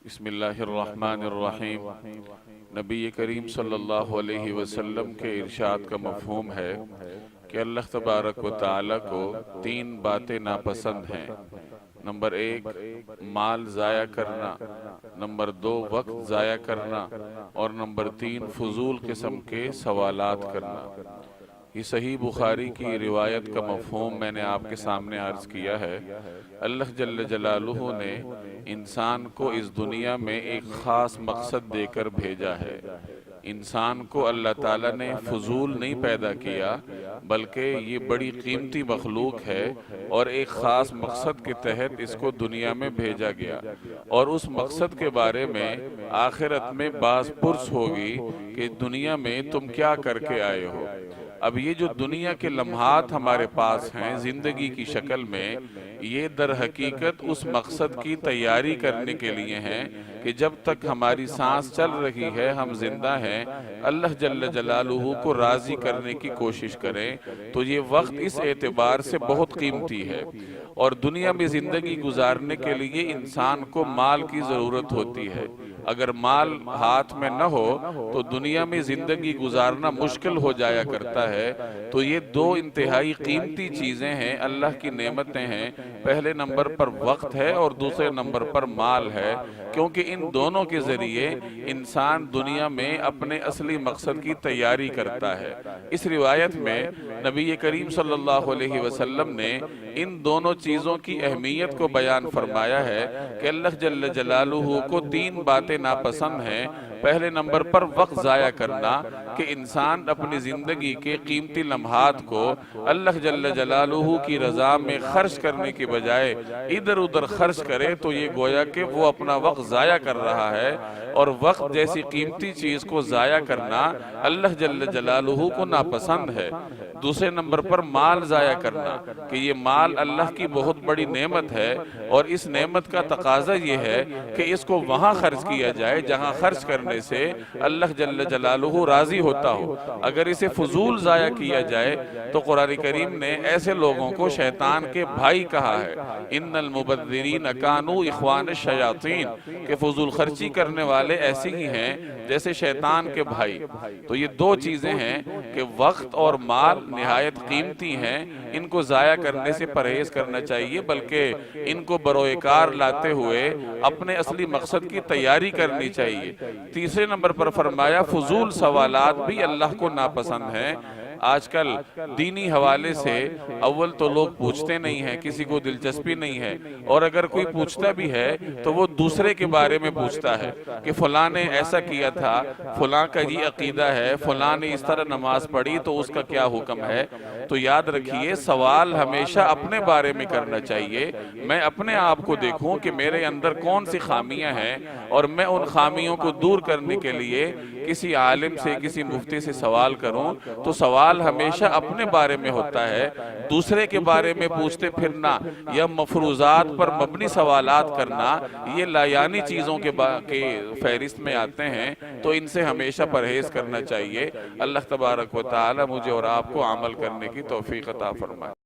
بسم اللہ الرحمن الرحیم۔ نبی کریم صلی اللہ علیہ وسلم کے ارشاد کا مفہوم ہے کہ اللہ تبارک و تعالی کو تین باتیں ناپسند ہیں۔ نمبر ایک، مال ضائع کرنا، نمبر دو، وقت ضائع کرنا، اور نمبر تین، فضول قسم کے سوالات کرنا۔ یہ صحیح بخاری کی روایت کا مفہوم میں نے آپ کے سامنے عرض کیا ہے۔ اللہ جل جلالہ نے انسان کو اس دنیا میں ایک خاص مقصد دے کر بھیجا ہے۔ انسان کو اللہ تعالیٰ نے فضول نہیں پیدا کیا، بلکہ یہ بڑی قیمتی مخلوق ہے اور ایک خاص مقصد کے تحت اس کو دنیا میں بھیجا گیا، اور اس مقصد کے بارے میں آخرت میں باز پرس ہوگی کہ دنیا میں تم کیا کر کے آئے ہو۔ اب یہ جو دنیا کے لمحات ہمارے پاس ہیں زندگی کی شکل میں، یہ در حقیقت اس مقصد کی تیاری کرنے کے لیے ہیں کہ جب تک ہماری سانس چل رہی ہے، ہم زندہ ہیں، اللہ جل جلالہ کو راضی کرنے کی کوشش کریں۔ تو یہ وقت اس اعتبار سے بہت قیمتی ہے، اور دنیا میں زندگی گزارنے کے لیے انسان کو مال کی ضرورت ہوتی ہے۔ اگر مال ہاتھ میں نہ ہو تو دنیا میں زندگی گزارنا مشکل ہو جایا کرتا ہے۔ تو یہ دو انتہائی قیمتی چیزیں ہیں، اللہ کی نعمتیں ہیں۔ پہلے نمبر پر وقت ہے اور دوسرے نمبر پر مال ہے، کیونکہ ان دونوں کے ذریعے انسان دنیا میں اپنے اصلی مقصد کی تیاری کرتا ہے۔ اس روایت میں نبی کریم صلی اللہ علیہ وسلم نے ان دونوں چیزوں کی اہمیت کو بیان فرمایا ہے کہ اللہ جل جلالہ کو تین باتیں ناپسند ہیں۔ پہلے نمبر پر وقت ضائع کرنا، کہ انسان اپنی زندگی کے قیمتی لمحات کو اللہ جل جلالہ کی رضا میں خرچ کرنے کی بجائے ادھر ادھر خرچ کرے تو یہ گویا کہ وہ اپنا وقت ضائع کر رہا ہے، اور وقت جیسی قیمتی چیز کو ضائع کرنا اللہ جل جلالہ کو ناپسند ہے۔ دوسرے نمبر پر مال ضائع کرنا، کہ یہ مال اللہ کی بہت بڑی نعمت ہے، اور اس نعمت کا تقاضا یہ ہے کہ اس کو وہاں خرچ کیا جائے جہاں خرچ کرنے سے اللہ جل جلالہ راضی ہوتا ہو۔ اگر اسے فضول ضائع کیا جائے تو قرآن کریم نے ایسے لوگوں کو شیطان کے بھائی کہا ہے، ان المبذرین کانوا اخوان الشیاطین، کہ فضول خرچی کرنے والے ایسے ہی ہیں جیسے شیطان کے بھائی۔ تو یہ دو چیزیں ہیں کہ وقت اور مال نہایت قیمتی ہیں، ان کو ضائع کرنے سے پرہیز کرنا چاہیے، بلکہ ان کو بروئے کار لاتے ہوئے اپنے اصلی مقصد کی تیاری کرنی چاہیے۔ تیسرے نمبر پر فرمایا فضول سوالات بھی اللہ کو ناپسند ہیں۔ آج کل دینی حوالے سے اول تو لوگ پوچھتے نہیں ہیں، کسی کو دلچسپی نہیں ہے، اور اگر کوئی پوچھتا بھی ہے تو وہ دوسرے کے بارے میں پوچھتا ہے کہ فلاں نے ایسا کیا تھا، فلاں کا یہ عقیدہ ہے، فلاں نے اس طرح نماز پڑھی تو اس کا کیا حکم ہے۔ تو یاد رکھیے، سوال ہمیشہ اپنے بارے میں کرنا چاہیے۔ میں اپنے آپ کو دیکھوں کہ میرے اندر کون سی خامیاں ہیں، اور میں ان خامیوں کو دور کرنے کے لیے کسی عالم سے، کسی مفتی سے سوال کروں۔ تو سوال ہمیشہ اپنے بارے میں ہوتا ہے، دوسرے کے بارے میں پوچھتے پھرنا یا مفروضات پر مبنی سوالات کرنا، یہ لایانی چیزوں کے فہرست میں آتے ہیں، تو ان سے ہمیشہ پرہیز کرنا چاہیے۔ اللہ تبارک و تعالی مجھے اور آپ کو عمل کرنے کی توفیق عطا فرمائے۔